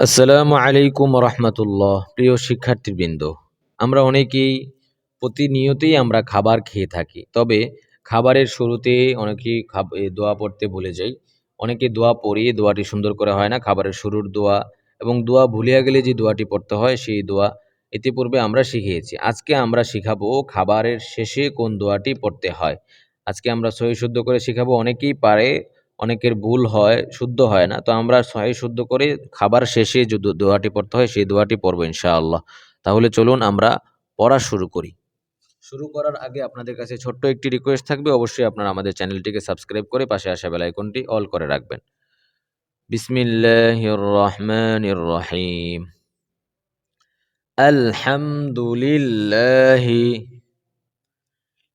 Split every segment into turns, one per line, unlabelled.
আসসালামু আলাইকুম রহমতুল্লাহ। প্রিয় শিক্ষার্থীবৃন্দ, আমরা অনেকেই প্রতিনিয়তই আমরা খাবার খেয়ে থাকি। তবে খাবারের শুরুতে অনেকেই দোয়া পড়তে ভুলে যাই। অনেকে দোয়া পড়ি, দোয়াটি সুন্দর করে হয় না। খাবারের শুরুর দোয়া এবং দোয়া ভুলিয়া গেলে যে দোয়াটি পড়তে হয় সেই দোয়া ইতিপূর্বে আমরা শিখিয়েছি। আজকে আমরা শিখাবো খাবারের শেষে কোন দোয়াটি পড়তে হয়। আজকে আমরা সহি শুদ্ধ করে শিখাবো। অনেকেই পারে, অনেকের ভুল হয়, শুদ্ধ হয় না। তো আমরা সহি শুদ্ধ করে খাবার শেষে যে দোয়াটি পড়তে হয় সেই দোয়াটি পড়বো ইনশাআল্লাহ। তাহলে চলুন আমরা পড়া শুরু করি। শুরু করার আগে আপনাদের কাছে ছোট্ট একটি রিকোয়েস্ট থাকবে, অবশ্যই আপনারা আমাদের চ্যানেলটিকে সাবস্ক্রাইব করে পাশে আসা বেল আইকনটি অল করে রাখবেন। বিসমিল্লাহির রহমানির রহিম। আলহামদুলিল্লাহি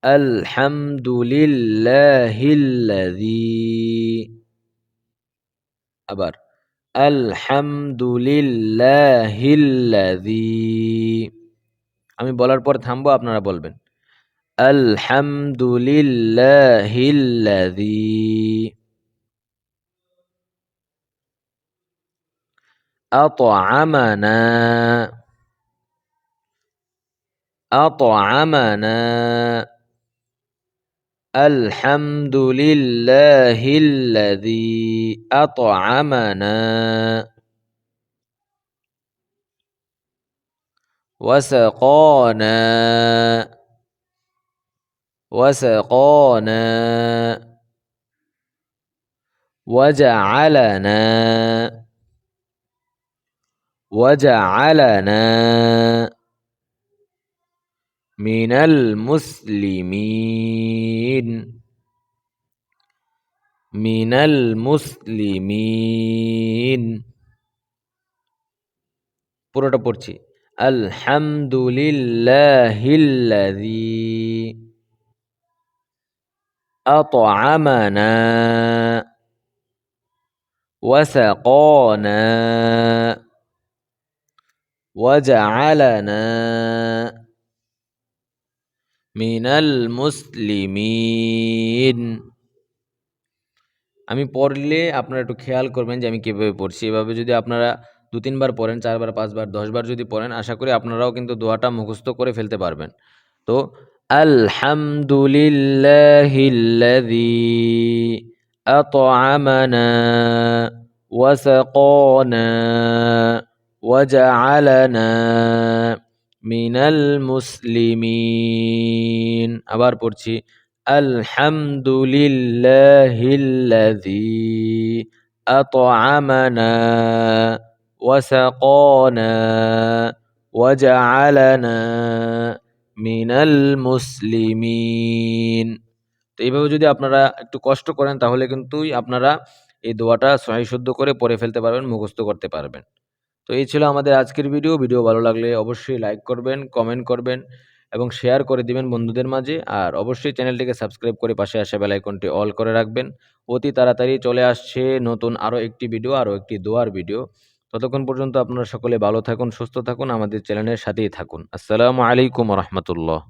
আলহামদুলিল্লাহিল্লাযী। আবার আলহামদুলিল্লাহিল্লাযী। আমি বলার পর থামবো, আপনারা বলবেন আলহামদুলিল্লাহিল্লাযী আত'আমানা আত'আমানা। আলহামদুলিল্লাহিল্লাযী আত'আমানা ওয়াসাকানা ওয়াসাকানা ওয়াজআলানা ওয়াজআলানা মিনাল মুসলিমিন মিনাল মুসলিমিন। পুরোটা পড়ছি। আলহামদুলিল্লাহিল্লাযী আত'আমানা ওয়াসাকানা ওয়াজআলানা মিনাল মুসলিমিন। আমি পড়লে আপনারা একটু খেয়াল করবেন যে আমি কীভাবে পড়ছি। এভাবে যদি আপনারা 2-3 বার পড়েন, 4 বার, 5 বার, 10 বার যদি পড়েন, আশা করি আপনারাও কিন্তু দোয়াটা মুখস্থ করে ফেলতে পারবেন। তো আলহামদুলিল্লাহিল্লাযী আত'আমানা ওয়াসাকানা ওয়াজআলানা মিনাল মুসলিমিন। আবার পড়ছি আলহামদুলিল্লাহিল্লাযী আত'আমানা ওয়াসাকানা ওয়াজআলানা মিনাল মুসলিমিন। তো এইভাবে যদি আপনারা একটু কষ্ট করেন তাহলে কিন্তু আপনারা এই দোয়াটা সহি শুদ্ধ করে পড়ে ফেলতে পারবেন, মুখস্থ করতে পারবেন। তো এই ছিল আমাদের আজকের ভিডিও ভালো লাগলে অবশ্যই লাইক করবেন, কমেন্ট করবেন এবং শেয়ার করে দিবেন বন্ধুদের মাঝে। আর অবশ্যই চ্যানেলটিকে সাবস্ক্রাইব করে পাশে আসা বেল আইকনটি অল করে রাখবেন। অতি তাড়াতাড়ি চলে আসছে নতুন আরও একটি ভিডিও, আরও একটি দোয়ার ভিডিও। ততক্ষণ পর্যন্ত আপনারা সকলে ভালো থাকুন, সুস্থ থাকুন, আমাদের চ্যানেলের সাথেই থাকুন। আসসালামু আলাইকুম রহমতুল্লাহ।